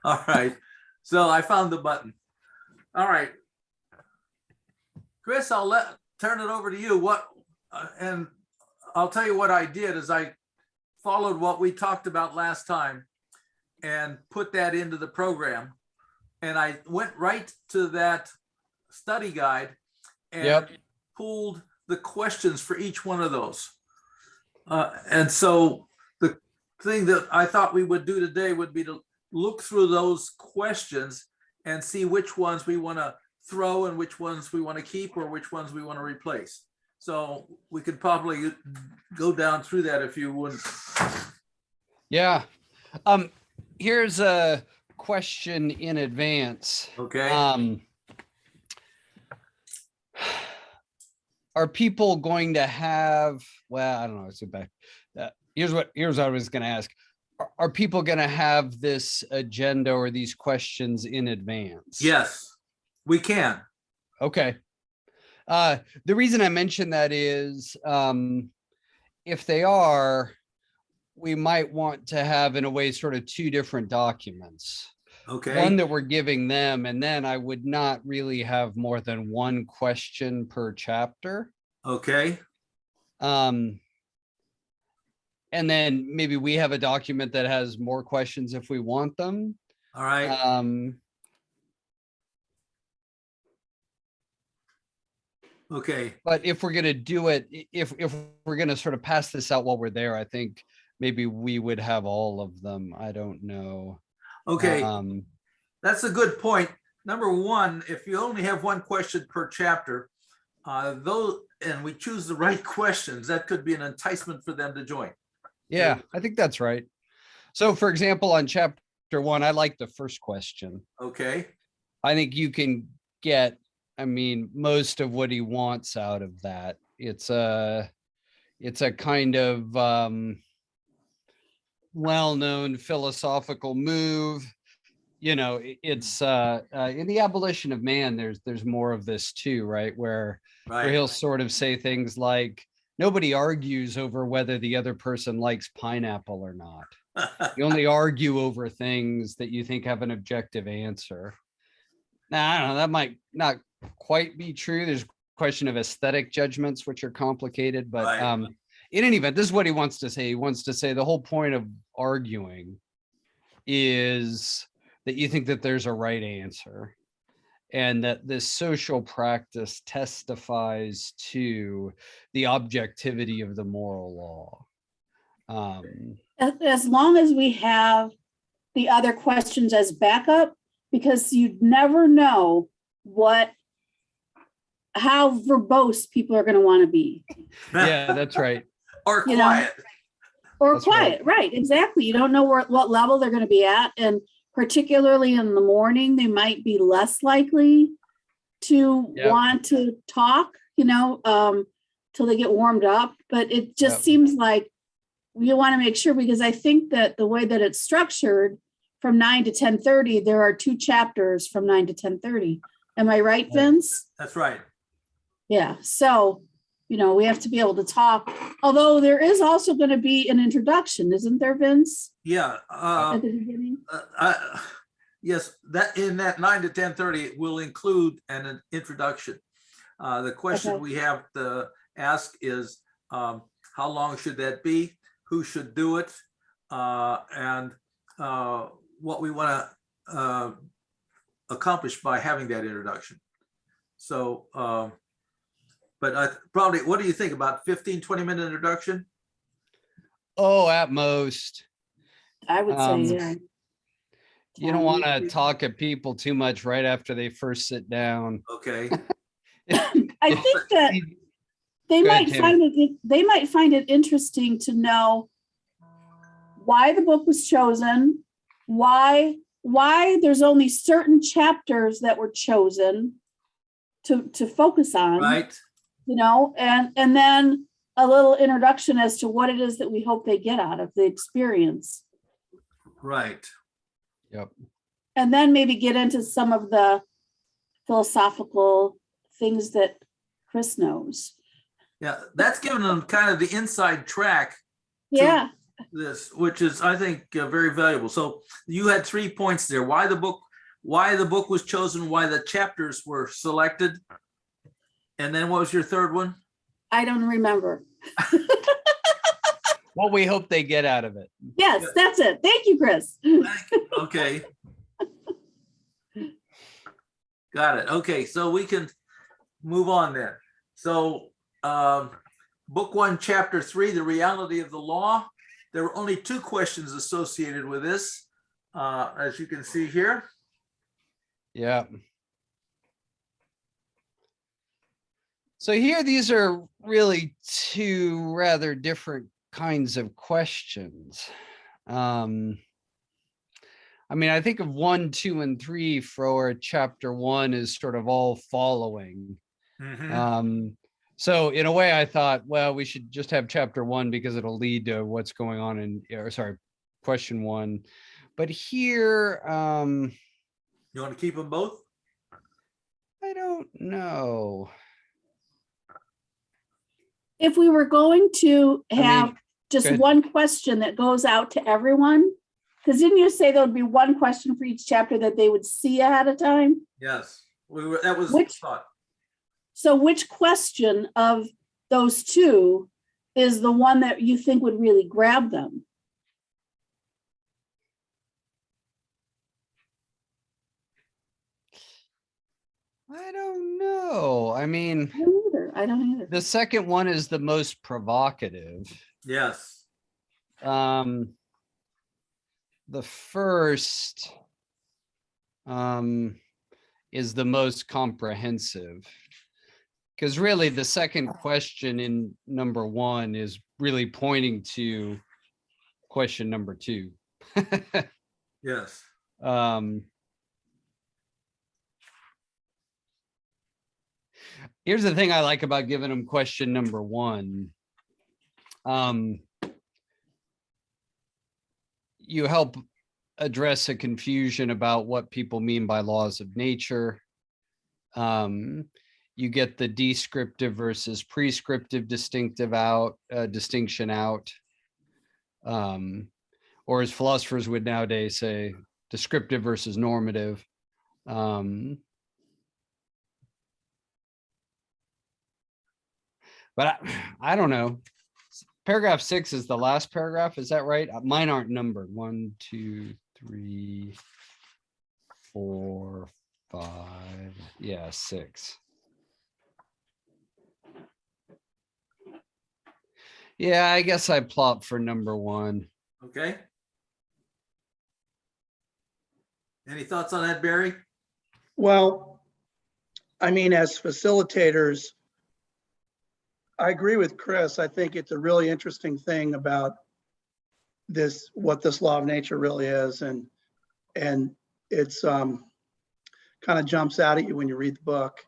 All right. So I found the button. All right. Chris, I'll turn it over to you. And I'll tell you what I did is I followed what we talked about last time and put that into the program. And I went right to that study guide and pulled the questions for each one of those. And so the thing that I thought we would do today would be to look through those questions and see which ones we want to throw and which ones we want to keep or which ones we want to replace. So we could probably go down through that if you wouldn't. Yeah. Here's a question in advance. Okay. Are people going to have, well, I don't know, it's back. Here's what I was going to ask. Are people going to have this agenda or these questions in advance? Yes, we can. Okay. The reason I mentioned that is if they are, we might want to have, in a way, sort of two different documents. Okay. One that we're giving them, and then I would not really have more than one question per chapter. Okay. And then maybe we have a document that has more questions if we want them. All right. Okay. But if we're going to do it, if we're going to sort of pass this out while we're there, I think maybe we would have all of them. I don't know. Okay. That's a good point. Number one, if you only have one question per chapter, and we choose the right questions, that could be an enticement for them to join. Yeah, I think that's right. So for example, on chapter 1, I like the first question. Okay. I think you can get, I mean, most of what he wants out of that. It's a kind of well-known philosophical move. You know, it's in the Abolition of Man, there's more of this too, right? Where he'll sort of say things like, nobody argues over whether the other person likes pineapple or not. You only argue over things that you think have an objective answer. Now, I don't know, that might not quite be true. There's a question of aesthetic judgments, which are complicated, but in any event, this is what he wants to say. He wants to say the whole point of arguing is that you think that there's a right answer, and that this social practice testifies to the objectivity of the moral law. As long as we have the other questions as backup, because you'd never know how verbose people are going to want to be. Yeah, that's right. Or quiet. Or that's quiet, right, exactly. You don't know what level they're going to be at. And particularly in the morning, they might be less likely to want to talk, till they get warmed up. But it just seems like you want to make sure, because I think that the way that it's structured from 9 to 10:30, there are 2 chapters from 9 to 10:30. Am I right, Vince? That's right. Yeah. So, we have to be able to talk, although there is also going to be an introduction, isn't there, Vince? Yeah. At the beginning? Yes, that in that 9 to 10:30 will include an introduction. The question we have to ask is, how long should that be? Who should do it? And what we want to accomplish by having that introduction. So, but probably, what do you think, about 15-20-minute introduction? Oh, at most. I would say, yeah. You don't want to talk at people too much right after they first sit down. Okay. I think that they might find it interesting to know why the book was chosen, why there's only certain chapters that were chosen to focus on. Right. And then a little introduction as to what it is that we hope they get out of the experience. Right. Yep. And then maybe get into some of the philosophical things that Chris knows. Yeah, that's giving them kind of the inside track. Yeah. this, which is, I think, very valuable. So you had 3 points there. Why the book was chosen, why the chapters were selected. And then what was your third one? I don't remember. What we hope they get out of it. Yes, that's it. Thank you, Chris. Okay. Got it. Okay, so we can move on then. So book 1, chapter 3, the reality of the law. There were only 2 questions associated with this, as you can see here. Yeah. So here, these are really 2 rather different kinds of questions. I mean, I think of 1, 2, and 3 for chapter 1 is sort of all following. So in a way, I thought, well, we should just have chapter 1 because it'll lead to what's going on in, or sorry, question 1. But here, You want to keep them both? I don't know. If we were going to have just good. one question that goes out to everyone, because didn't you say there would be one question for each chapter that they would see ahead of time? Yes, that was the thought. So which question of those 2 is the one that you think would really grab them? I don't know. I mean, I don't either. the second one is the most provocative. Yes. The first is the most comprehensive, because really the second question in number 1 is really pointing to question number 2. Yes. Here's the thing I like about giving them question number 1. You help address a confusion about what people mean by laws of nature. You get the descriptive versus prescriptive distinction out. Or as philosophers would nowadays say, descriptive versus normative. But I don't know. Paragraph 6 is the last paragraph. Is that right? Mine aren't numbered. 1, 2, 3, 4, 5. Yeah, 6. Yeah, I guess I plot for number 1. Okay. Any thoughts on that, Barry? Well, I mean, as facilitators, I agree with Chris. I think it's a really interesting thing about this, what this law of nature really is. And it's kind of jumps out at you when you read the book.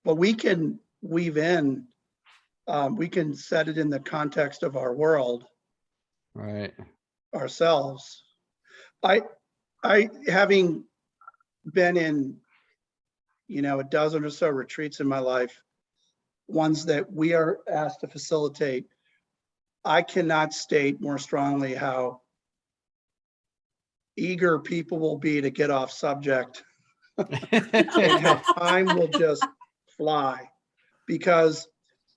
But we can weave in, we can set it in the context of our world. Right. Ourselves. I having been in, a dozen or so retreats in my life, ones that we are asked to facilitate, I cannot state more strongly how eager people will be to get off subject and how time will just fly, because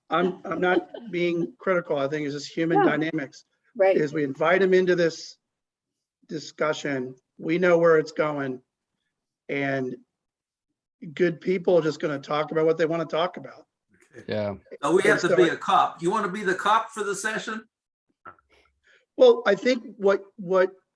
I'm not being critical. I think it's just human dynamics. Right. Is we invite them into this discussion, we know where it's going, and good people are just going to talk about what they want to talk about. Yeah. So we have to be a cop. You want to be the cop for the session? Well, I think what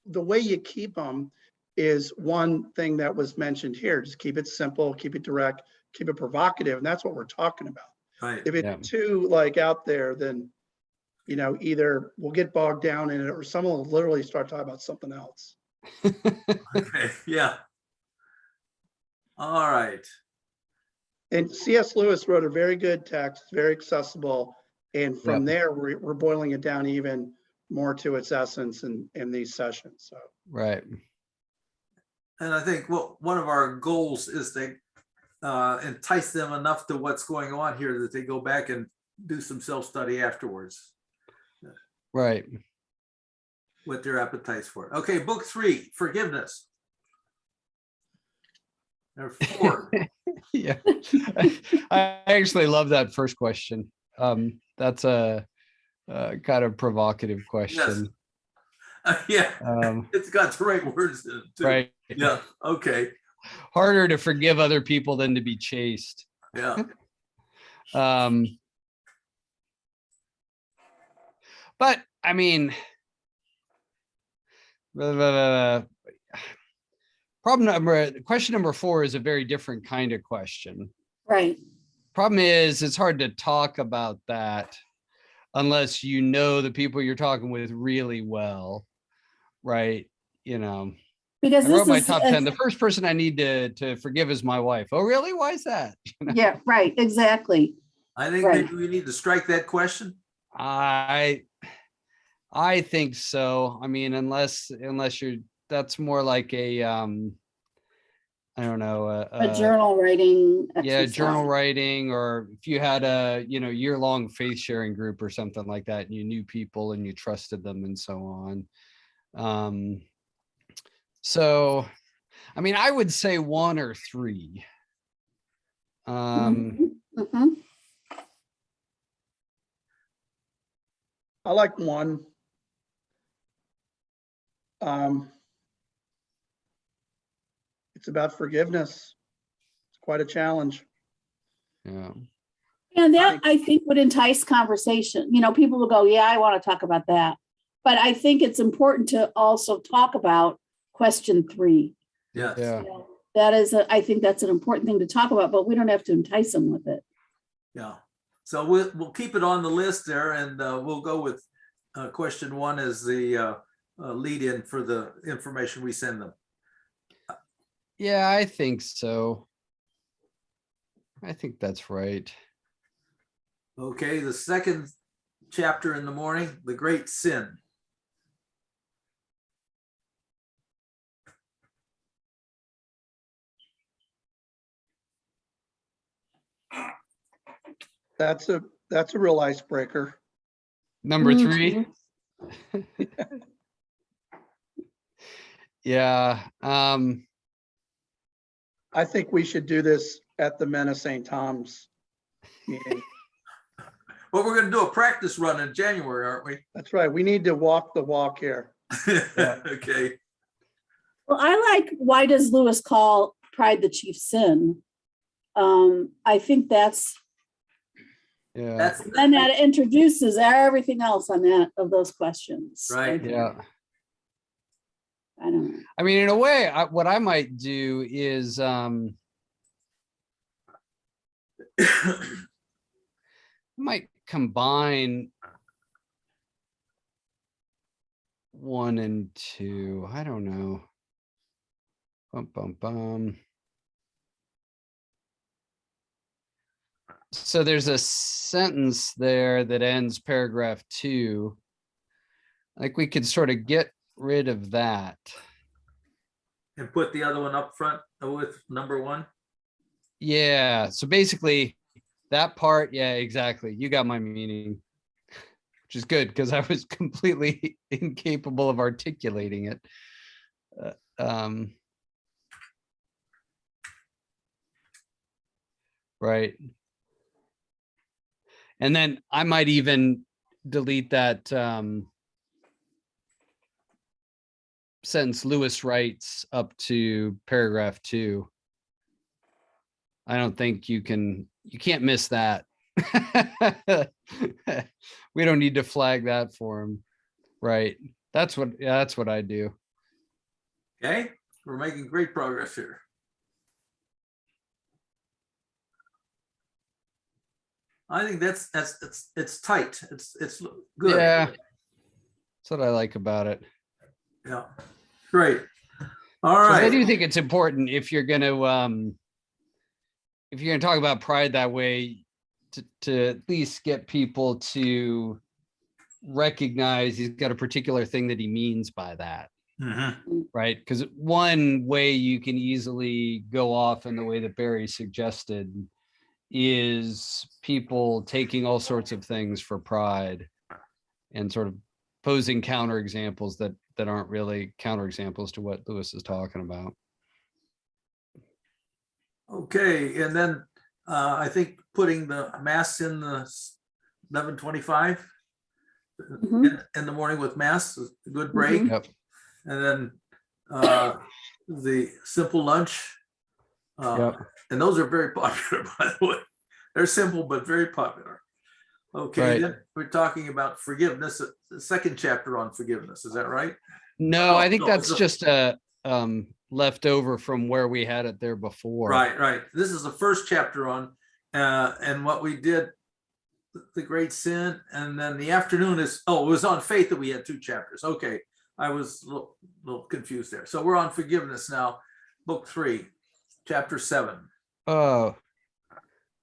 the way you keep them is one thing that was mentioned here. Just keep it simple, keep it direct, keep it provocative, and that's what we're talking about. Right. If it's too out there, then either we'll get bogged down in it, or someone will literally start talking about something else. Okay. Yeah. All right. And C.S. Lewis wrote a very good text, very accessible, and from there we're boiling it down even more to its essence in these sessions. So Right. And I think one of our goals is to entice them enough to what's going on here that they go back and do some self-study afterwards. Right. what their appetite's for. Okay, book 3, forgiveness. There are 4. Yeah. I actually love that first question. That's a kind of provocative question. Yeah, Um, it's got the right words in it too. right. Yeah, okay, Harder to forgive other people than to be chased. yeah. But I mean, question number 4 is a very different kind of question. Right. Problem is, it's hard to talk about that unless you know the people you're talking with really well, right? You know, Because I wrote this my is, top 10. The first person I need to forgive is my wife. Oh, really? Why is that? yeah, right, exactly. I think Right. maybe we need to strike that question. I think so. I mean, unless you're, that's more like a I don't know, A journal writing yeah, exercise. journal writing, or if you had a, year-long faith sharing group or something like that, and you knew people and you trusted them and so on. So, I mean, I would say 1 or 3. Mhm, mhm. I like 1. It's about forgiveness. It's quite a challenge. Yeah. And that, I think, would entice conversation. People will go, yeah, I want to talk about that. But I think it's important to also talk about question 3. Yes. Yeah. That is, I think that's an important thing to talk about, but we don't have to entice them with it. Yeah. So we'll keep it on the list there, and we'll go with question 1 as the lead in for the information we send them. Yeah, I think so. I think that's right. Okay, the second chapter in the morning, the great sin. That's a real icebreaker. Number 3. Yeah. I think we should do this at the Men of St. Tom's meeting. Well, we're going to do a practice run in January, aren't we? That's right. We need to walk the walk here. Okay. Well, I like, why does Lewis call pride the chief sin? I think that's, Yeah. and that introduces everything else on that, of those questions. Right. Yeah. I don't know. I mean, in a way, what I might do is might combine 1 and 2. I don't know. Bum, bum, bum. So there's a sentence there that ends paragraph 2. Like, we could sort of get rid of that. And put the other one up front with number 1. Yeah. So basically that part. Yeah, exactly. You got my meaning, which is good because I was completely incapable of articulating it. Right. And then I might even delete that sentence Lewis writes up to paragraph 2. I don't think you can't miss that. We don't need to flag that for him. Right. That's what I do. Okay, we're making great progress here. I think it's tight. It's good. Yeah. That's what I like about it. Yeah. Great. All 'Cause I right. do think it's important if you're gonna talk about pride that way, to at least get people to recognize he's got a particular thing that he means by that. Mhm. Right? Because one way you can easily go off in the way that Barry suggested is people taking all sorts of things for pride and sort of posing counterexamples that aren't really counterexamples to what Lewis is talking about. Okay, and then I think putting the mass in the 11:25 in the morning with mass, a good break. Yep. And then the simple lunch. Yep. And those are very popular, by the way. They're simple, but very popular. Okay, Right. then we're talking about forgiveness, the second chapter on forgiveness. Is that right? No, Oh, I think no, that's it's just a left over from where we had it there before. Right, right. This is the first chapter on, and what we did, the great sin, and then the afternoon is, oh, it was on faith that we had 2 chapters. Okay, I was a little confused there. So we're on forgiveness now, book 3, chapter 7. Oh,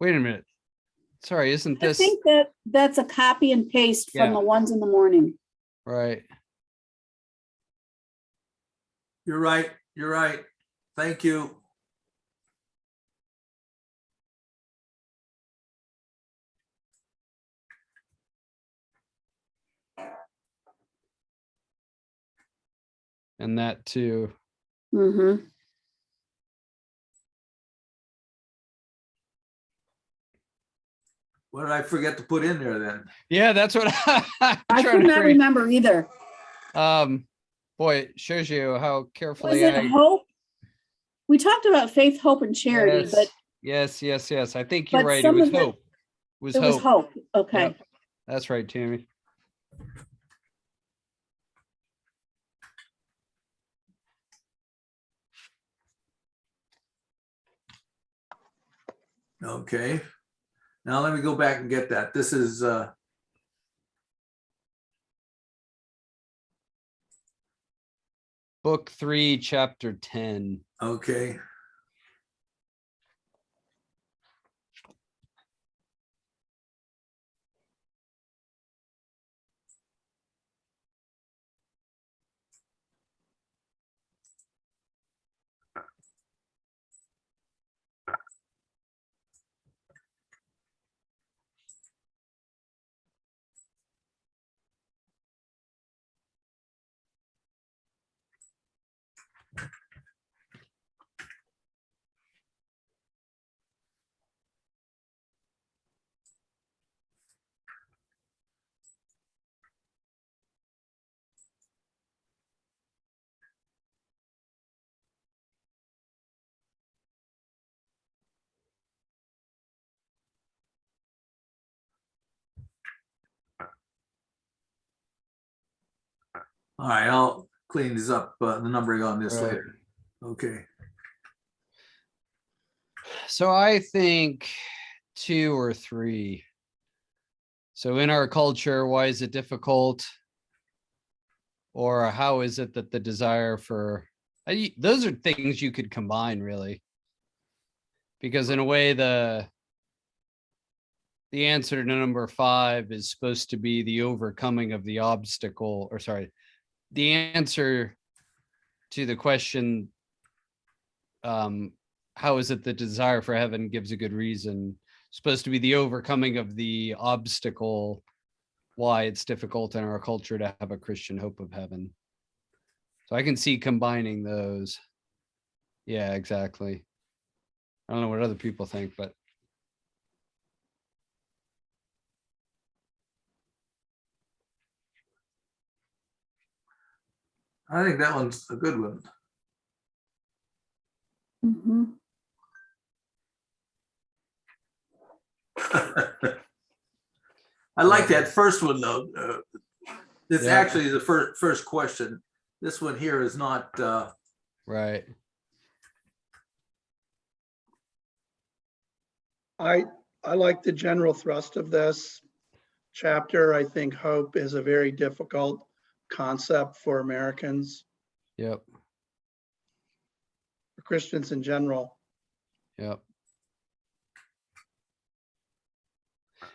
wait a minute. Sorry, isn't I this think that's a copy and paste from Yeah. the ones in the morning. right? You're right, you're right. Thank you. And that too. Mm-hmm. What did I forget to put in there then? Yeah, that's what I'm I trying could to not figure. remember either. Boy, it shows you how Was carefully it I. hope? We talked about faith, hope, and charity, Yes, yes. I think you're but right. It some was of it- hope. it was hope. Okay. Yep. That's right, Tammy. Okay. Now let me go back and get that. This is Book 3, chapter 10. okay. All right, I'll clean these up, the numbering on this Right. later. Okay. So I think 2 or 3. So in our culture, why is it difficult? Or how is it that the desire for those are things you could combine, really. Because in a way, the answer to number 5 is supposed to be the overcoming of the obstacle, or sorry, the answer to the question, how is it the desire for heaven gives a good reason, supposed to be the overcoming of the obstacle, why it's difficult in our culture to have a Christian hope of heaven. So I can see combining those. Yeah, exactly. I don't know what other people think, but I think that one's a good one. Mm-hmm. I like that first one though. It's Yeah. actually the first question. This one here is not. right. I like the general thrust of this chapter. I think hope is a very difficult concept for Americans, Yep. for Christians in general. Yep.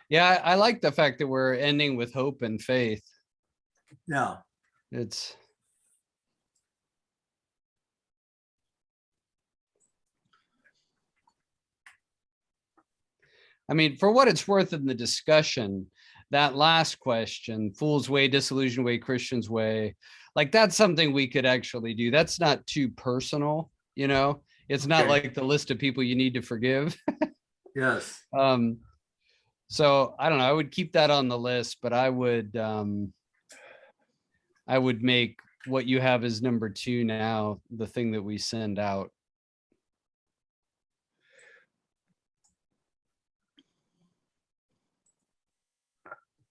Yeah, I like the fact that we're ending with hope and faith. Yeah. It's I mean, for what it's worth in the discussion, that last question, fool's way, disillusioned way, Christian's way, like that's something we could actually do. That's not too personal, you know? It's not Okay. like the list of people you need to forgive. Yes. So I don't know, I would keep that on the list, but I would make what you have as number 2 now, the thing that we send out.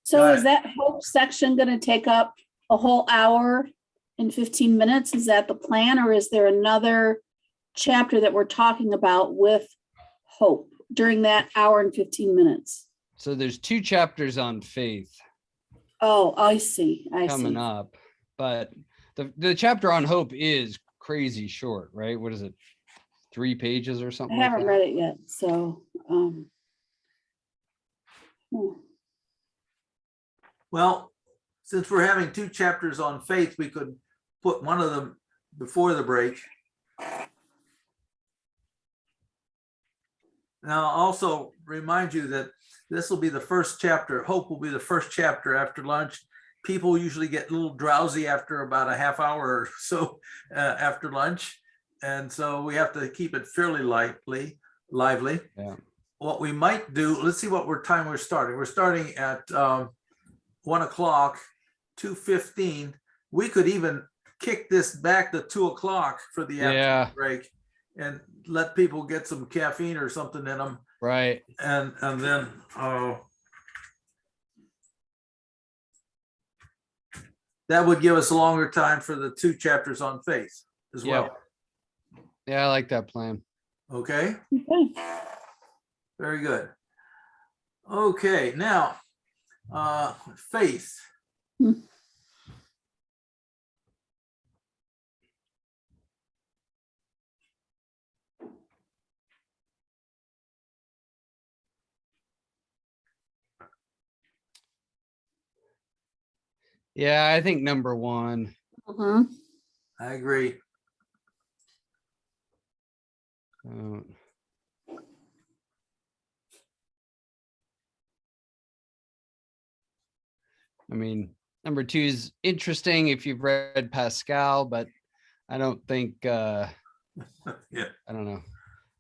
So Got is it. that hope section gonna take up a whole hour and 15 minutes? Is that the plan, or is there another chapter that we're talking about with hope during that hour and 15 minutes? So there's 2 chapters on faith Oh, I see, I coming see. up, but the chapter on hope is crazy short, right? What is it? 3 pages or I something like haven't that? read it yet, so, Well, since we're having 2 chapters on faith, we could put one of them before the break. Now, I'll also remind you that this will be the first chapter. Hope will be the first chapter after lunch. People usually get a little drowsy after about a half hour or so after lunch. And so we have to keep it fairly lively. Yeah. What we might do, let's see what time we're starting. We're starting at 1 o'clock, 2:15. We could even kick this back to 2 o'clock for the afternoon Yeah, break and let people get some caffeine or something in them. right. And then that would give us a longer time for the 2 chapters on faith as well. Yeah, I like that plan. Okay, okay. very good. Okay, now faith. Hmm. Yeah, I think number 1. Mhm. I agree. I mean, number 2 is interesting if you've read Pascal, but I don't think, Yeah. I don't know.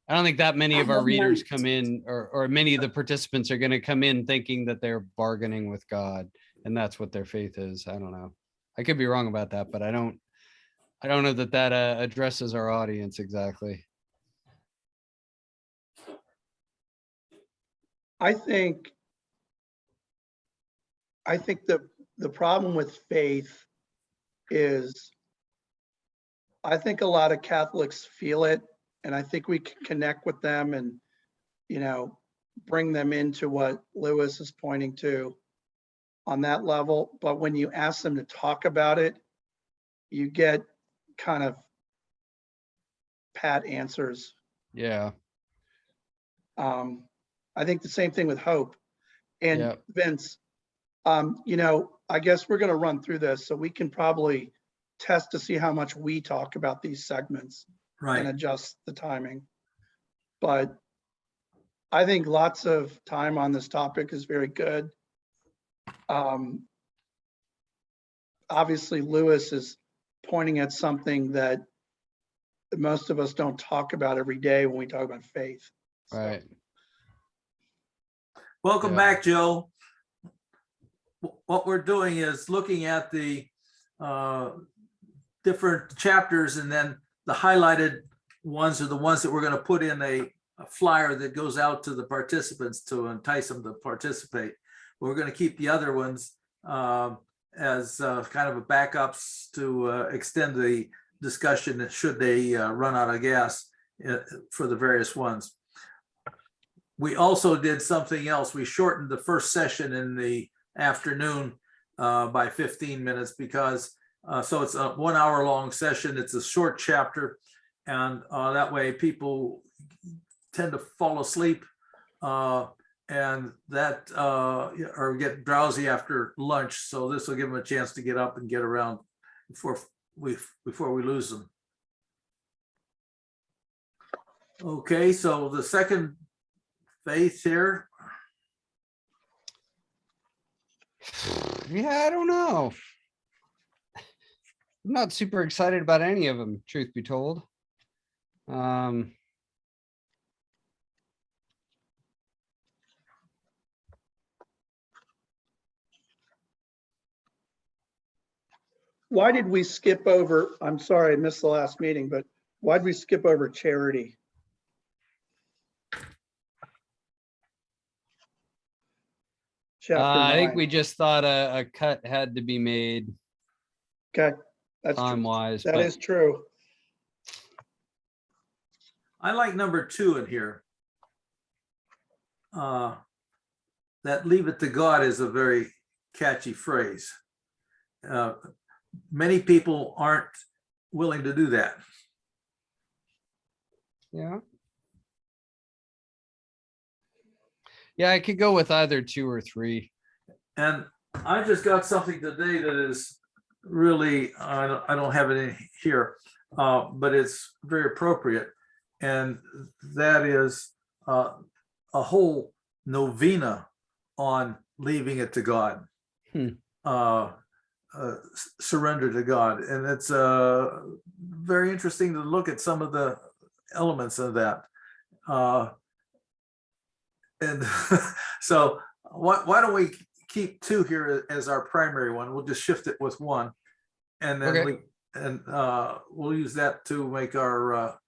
I don't think that many of I our have readers not. come in, or many of the participants are going to come in thinking that they're bargaining with God, and that's what their faith is. I don't know. I could be wrong about that, but I don't know that that addresses our audience exactly. I think the problem with faith is I think a lot of Catholics feel it, and I think we can connect with them and, you know, bring them into what Lewis is pointing to on that level. But when you ask them to talk about it, you get kind of pat answers. Yeah. I think the same thing with hope. And Yeah. Vince, you know, I guess we're going to run through this so we can probably test to see how much we talk about these segments and Right. adjust the timing. But I think lots of time on this topic is very good. Obviously, Lewis is pointing at something that most of us don't talk about every day when we talk about faith. So, Right. Welcome Yeah. back, Joe. What we're doing is looking at the different chapters, and then the highlighted ones are the ones that we're going to put in a flyer that goes out to the participants to entice them to participate. We're going to keep the other ones as kind of a backups to extend the discussion should they run out of gas for the various ones. We also did something else. We shortened the first session in the afternoon by 15 minutes because so it's a 1 hour long session. It's a short chapter, and that way people tend to fall asleep and that or get drowsy after lunch. So this will give them a chance to get up and get around before we lose them. Okay, so the second faith here. Yeah, I don't know. I'm not super excited about any of them, truth be told. Why did we skip over, I'm sorry, I missed the last meeting, but why did we skip over charity? Chapter I think 9. we just thought a cut had to be made Okay, that's time true. wise, That but is true. I like number 2 in here. That leave it to God is a very catchy phrase. Many people aren't willing to do that. yeah. Yeah, I could go with either 2 or 3. And I just got something today that is really, I don't have it in here, but it's very appropriate. And that is a whole novena on leaving it to God. Surrender to God. And it's very interesting to look at some of the elements of that. And so why don't we keep 2 here as our primary one? We'll just shift it with 1. And then Okay. we'll use that to make our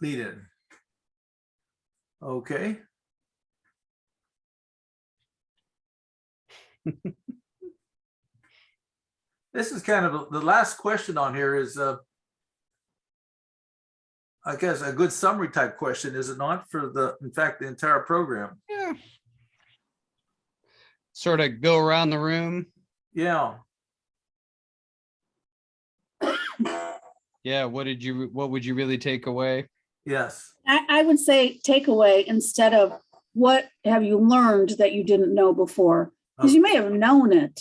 lead in. Okay. This is kind of the last question on here is, I guess, a good summary type question, is it not, for in fact, the entire program? Yeah. Sort of go around the room. Yeah. Yeah, what would you really take away? Yes. I would say takeaway instead of what have you learned that you didn't know before? Because you may have known it.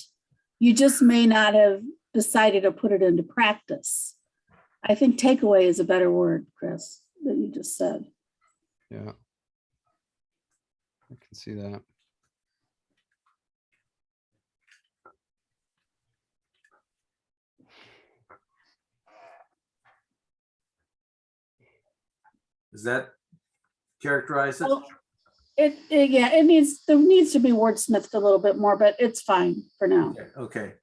You just may not have decided to put it into practice. I think takeaway is a better word, Chris, that you just said. Yeah. I can see that. Does that characterize it? Well, it needs to be wordsmithed a little bit more, but it's fine for now. Okay.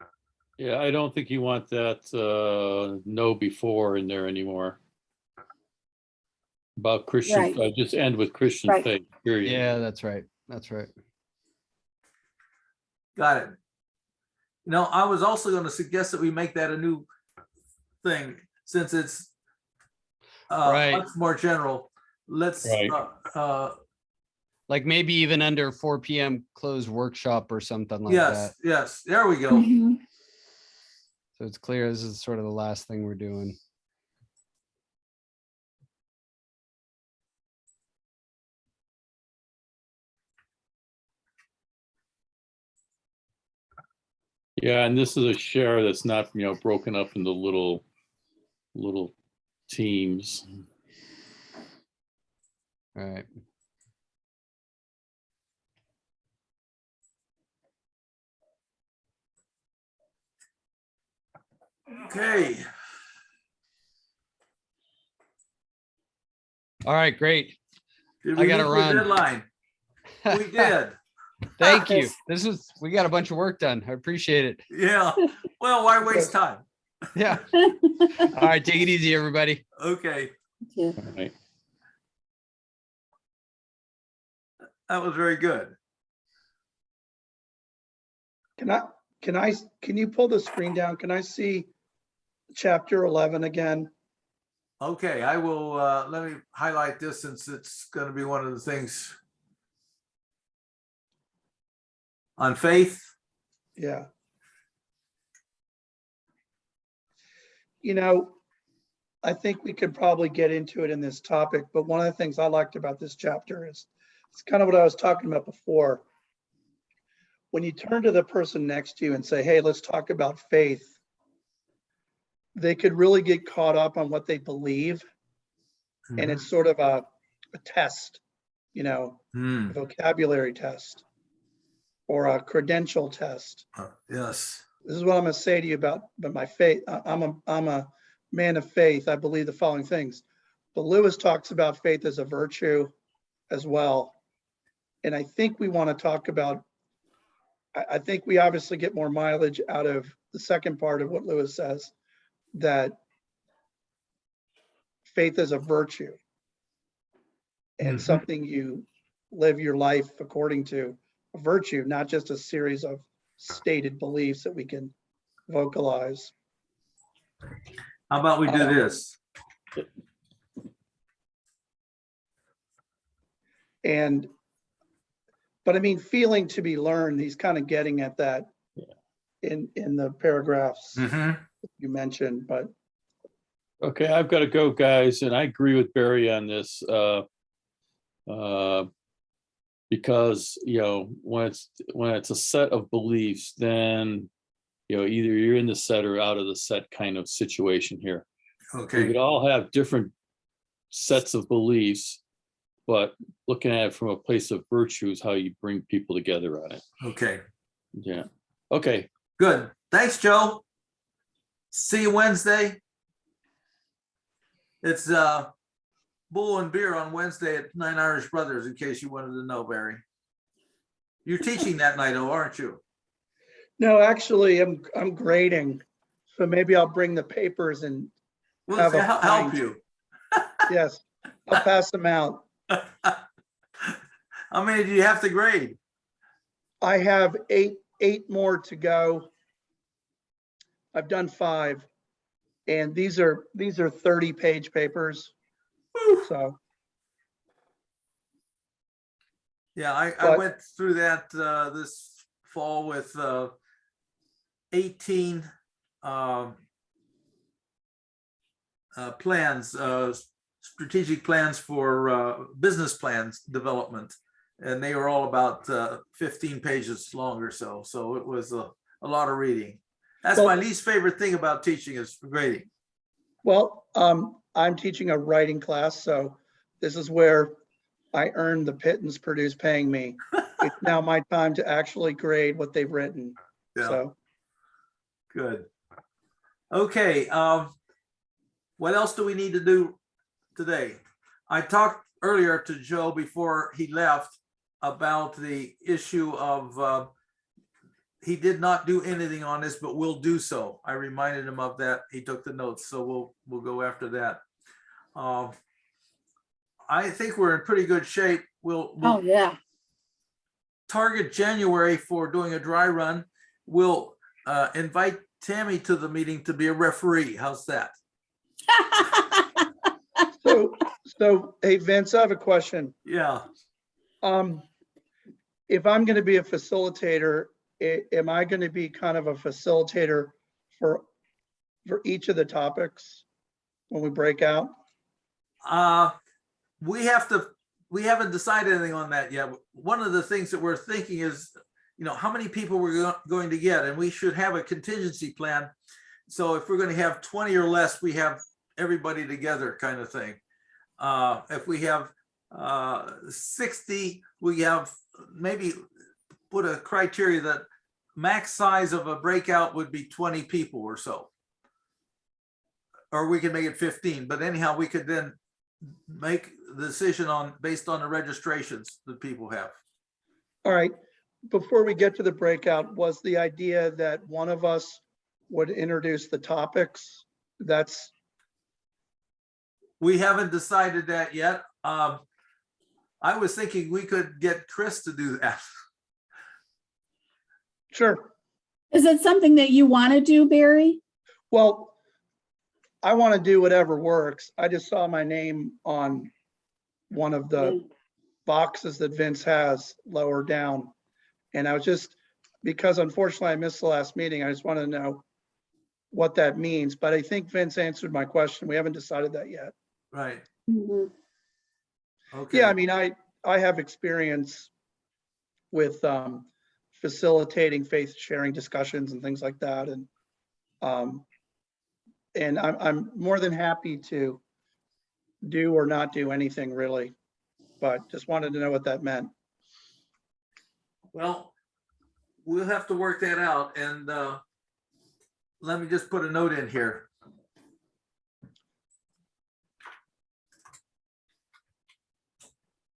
Yeah, I don't think you want that no before in there anymore. About Christian, Right. just end with Christian Right. faith, period. Yeah, that's right. That's right. Got it. I was also going to suggest that we make that a new thing, since it's Right. much more general. Let's Right. Like maybe even under 4 p.m. closed workshop or something like that. Yes, there we go. Mhm. So it's clear this is sort of the last thing we're doing. Yeah, and this is a share that's not, broken up into little teams. All right. Okay. All right, great. Did I we gotta meet the run. deadline? We did. Thank you. We got a bunch of work done. I appreciate it. Yeah. Well, why waste time? Yeah. All right, take it easy, everybody. Okay. Yeah. All right. That was very good. Can you pull the screen down? Can I see chapter 11 again? Okay, I will, let me highlight this, since it's going to be one of the things on faith. Yeah. I think we could probably get into it in this topic, but one of the things I liked about this chapter is, it's kind of what I was talking about before. When you turn to the person next to you and say, hey, let's talk about faith, they could really get caught up on what they believe. And it's sort of a test, you know, a vocabulary test or a credential test. Yes. This is what I'm going to say to you about my faith. I'm a man of faith. I believe the following things. But Lewis talks about faith as a virtue as well. And I think we want to talk about, I think we obviously get more mileage out of the second part of what Lewis says, that faith is a virtue and something you live your life according to, a virtue, not just a series of stated beliefs that we can vocalize. How about we do this? But I mean, feeling to be learned, he's kind of getting at that in the paragraphs you mentioned, but. Okay, I've got to go, guys, and I agree with Barry on this. Because, you know, when it's a set of beliefs, then, you know, either you're in the set or out of the set kind of situation here. We Okay. could all have different sets of beliefs, but looking at it from a place of virtue is how you bring people together on it. Okay. Yeah. Okay. Good. Thanks, Joe. See you Wednesday. It's bull and beer on Wednesday at 9 Irish Brothers, in case you wanted to know, Barry. You're teaching that night, though, aren't you? No, actually, I'm grading, so maybe I'll bring the papers and We'll have a help pint. you. Yes, I'll pass them out. How many do you have to grade? I have eight more to go. I've done 5, and these are 30-page papers. So Yeah, I But- went through that this fall with 18 plans, strategic plans for business plans development. And they were all about 15 pages long or so. So it was a lot of reading. That's Well- my least favorite thing about teaching is grading. well, I'm teaching a writing class, so this is where I earned the pittance Purdue's paying me. It's now my time to actually grade what they've written. Yeah. So Good. Okay, what else do we need to do today? I talked earlier to Joe before he left about the issue of he did not do anything on this, but will do so. I reminded him of that. He took the notes, so we'll go after that. I think we're in pretty good shape. We'll Oh, yeah. target January for doing a dry run. We'll invite Tammy to the meeting to be a referee. How's that? So, hey, Vince, I have a question. Yeah. If I'm going to be a facilitator, am I going to be kind of a facilitator for each of the topics when we break out? We haven't decided anything on that yet. One of the things that we're thinking is, you know, how many people we're going to get, and we should have a contingency plan. So if we're going to have 20 or less, we have everybody together kind of thing. If we have 60, we have maybe put a criteria that max size of a breakout would be 20 people or so. Or we could make it 15, but anyhow, we could then make the decision based on the registrations that people have. All right. Before we get to the breakout, was the idea that one of us would introduce the topics? We haven't decided that yet. I was thinking we could get Chris to do that. Sure. Is it something that you want to do, Barry? Well, I want to do whatever works. I just saw my name on one of the boxes that Vince has lower down. And I was just, because unfortunately I missed the last meeting, I just wanted to know what that means. But I think Vince answered my question. We haven't decided that yet. Right. Mhm. Okay. Yeah, I mean, I have experience with facilitating faith sharing discussions and things like that. And And I'm more than happy to do or not do anything really, but just wanted to know what that meant. Well, we'll have to work that out, and let me just put a note in here.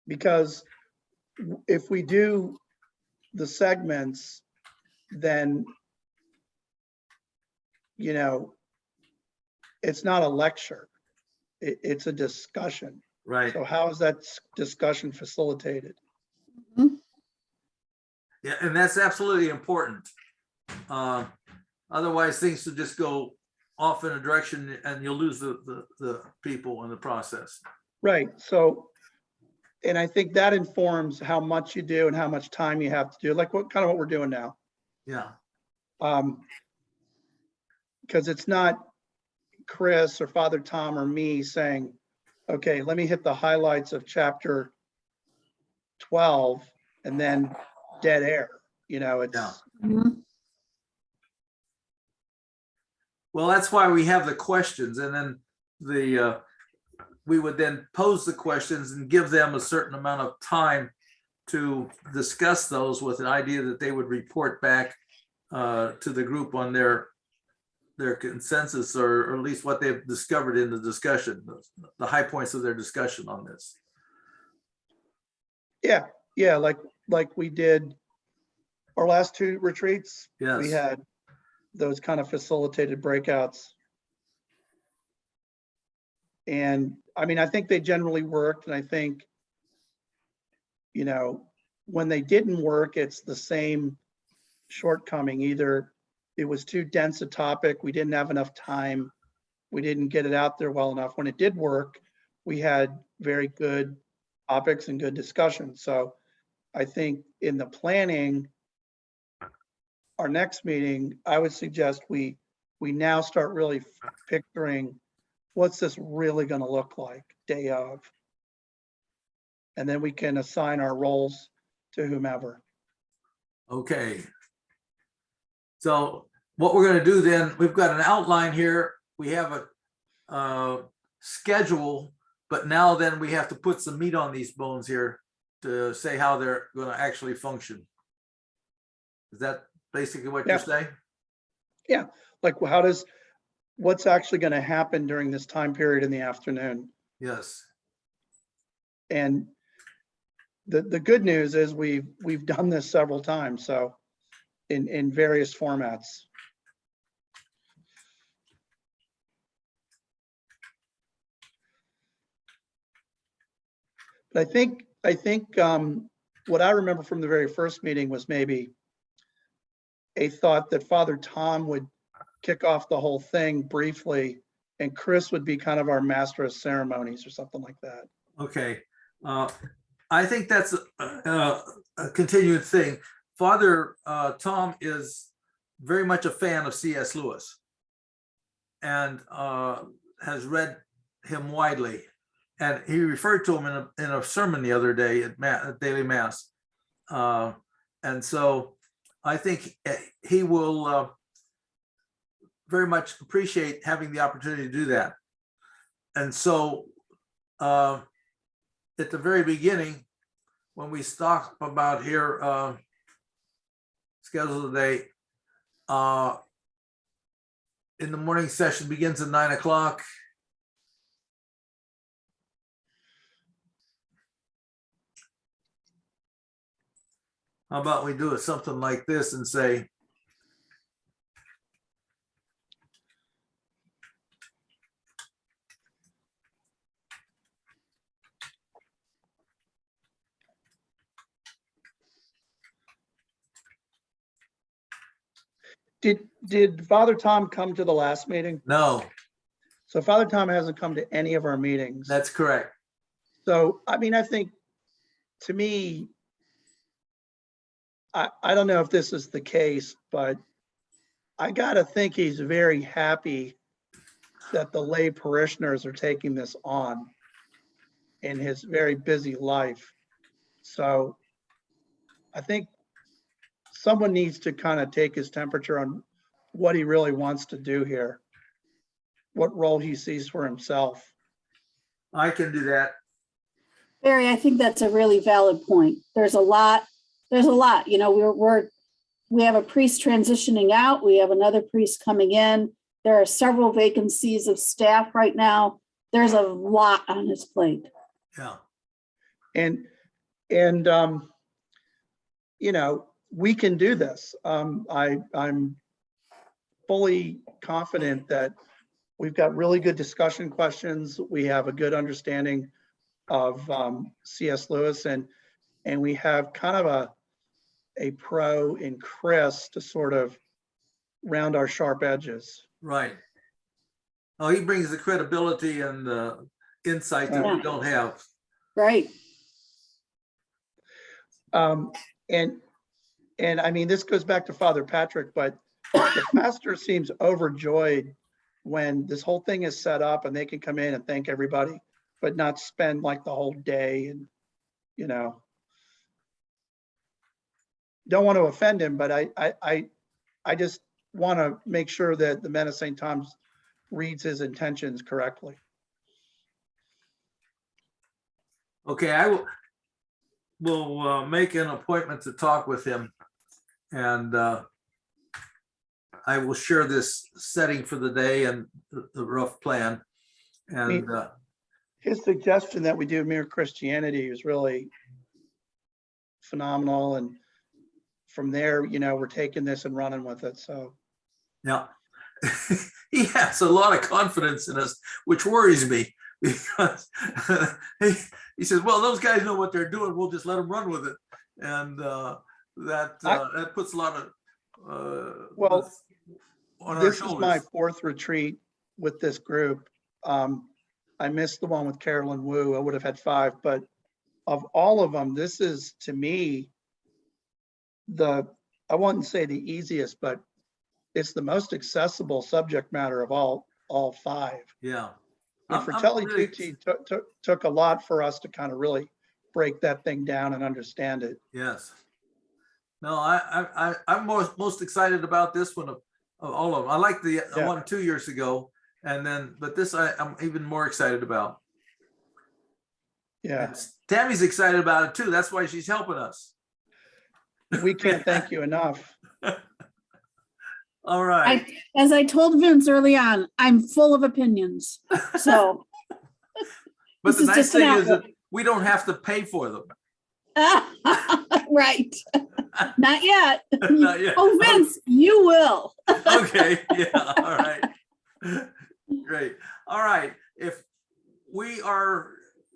Because if we do the segments, then, you know, it's not a lecture. It's a discussion. Right. So how is that discussion facilitated? Yeah, and that's absolutely important. Otherwise, things will just go off in a direction and you'll lose the people in the process. Right, so, and I think that informs how much you do and how much time you have to do, like what kind of what we're doing now. Yeah, Because it's not Chris or Father Tom or me saying, okay, let me hit the highlights of chapter 12 and then dead air, you know, it's, Yeah. Mhm. well, that's why we have the questions, and then we would then pose the questions and give them a certain amount of time to discuss those with an idea that they would report back to the group on their consensus, or at least what they've discovered in the discussion, the high points of their discussion on this. yeah, like we did our last two retreats. We Yes, had those kind of facilitated breakouts. And I mean, I think they generally worked, and I think, you know, when they didn't work, it's the same shortcoming. Either it was too dense a topic, we didn't have enough time, we didn't get it out there well enough. When it did work, we had very good topics and good discussion. So I think in the planning, our next meeting, I would suggest we now start really picturing what's this really going to look like day of. And then we can assign our roles to whomever. okay. So what we're gonna do then, we've got an outline here, we have a schedule, but now then we have to put some meat on these bones here to say how they're gonna actually function. Is that basically what you're saying? Like what's actually going to happen during this time period in the afternoon? Yes, And the good news is we've done this several times, so in various formats. But I think what I remember from the very first meeting was maybe a thought that Father Tom would kick off the whole thing briefly, and Chris would be kind of our master of ceremonies or something like that. okay. I think that's a continued thing. Father Tom is very much a fan of C.S. Lewis and has read him widely. And he referred to him in a sermon the other day at daily mass. And so I think he will very much appreciate having the opportunity to do that. And so at the very beginning, when we talk about here, schedule today, in the morning session begins at 9 o'clock. How about we do it something like this and say, Did Father Tom come to the last meeting? no, So Father Tom hasn't come to any of our meetings. that's correct. So, I mean, I think, to me, I don't know if this is the case, but I gotta think he's very happy that the lay parishioners are taking this on in his very busy life. So I think someone needs to kind of take his temperature on what he really wants to do here. what role he sees for himself. I can do that. Barry, I think that's a really valid point. There's a lot, you know, we have a priest transitioning out. We have another priest coming in. There are several vacancies of staff right now. There's a lot on his plate. Yeah. And you know, we can do this. I'm fully confident that we've got really good discussion questions. We have a good understanding of C.S. Lewis, and we have kind of a pro in Chris to sort of round our sharp edges. Right. Oh, he brings the credibility and the insight that we don't have. Right. And I mean, this goes back to Father Patrick, but the pastor seems overjoyed when this whole thing is set up and they can come in and thank everybody, but not spend like the whole day. And, you know, don't want to offend him, but I just want to make sure that the Men of St. Thomas reads his intentions correctly. Okay, I will make an appointment to talk with him, and I will share this setting for the day and the rough plan. And His suggestion that we do Mere Christianity is really phenomenal. And from there, you know, we're taking this and running with it. So, yeah, he has a lot of confidence in us, which worries me, because he says, well, those guys know what they're doing. We'll just let them run with it. And that puts a lot of well, on our this is shoulders. my fourth retreat with this group. I missed the one with Carolyn Wu. I would have had 5, but of all of them, this is, to me, I wouldn't say the easiest, but it's the most accessible subject matter of all 5. Yeah. And Fratelli Tutti took a lot for us to kind of really break that thing down and understand it. Yes. No, I'm most excited about this one of all of them. I like the one 2 years ago, and then, but this I'm even more excited about. Yeah. And Tammy's excited about it too. That's why she's helping us. We can't thank you enough. All right. As I told Vince early on, I'm full of opinions. So. But this the is nice just an thing is that outlet. we don't have to pay for them. Right. Not yet. Not yet. Oh, Vince, you will. Okay, yeah, all right. Great. All right. If we are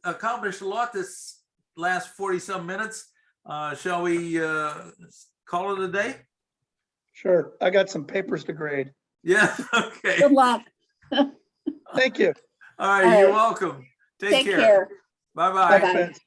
accomplished a lot this last 40-some minutes, shall we call it a day? Sure. I got some papers to grade. Yeah, okay. Good luck. Thank you. All right, All you're right. welcome. Take Take care. Bye-bye. Bye-bye. Thanks, Vince.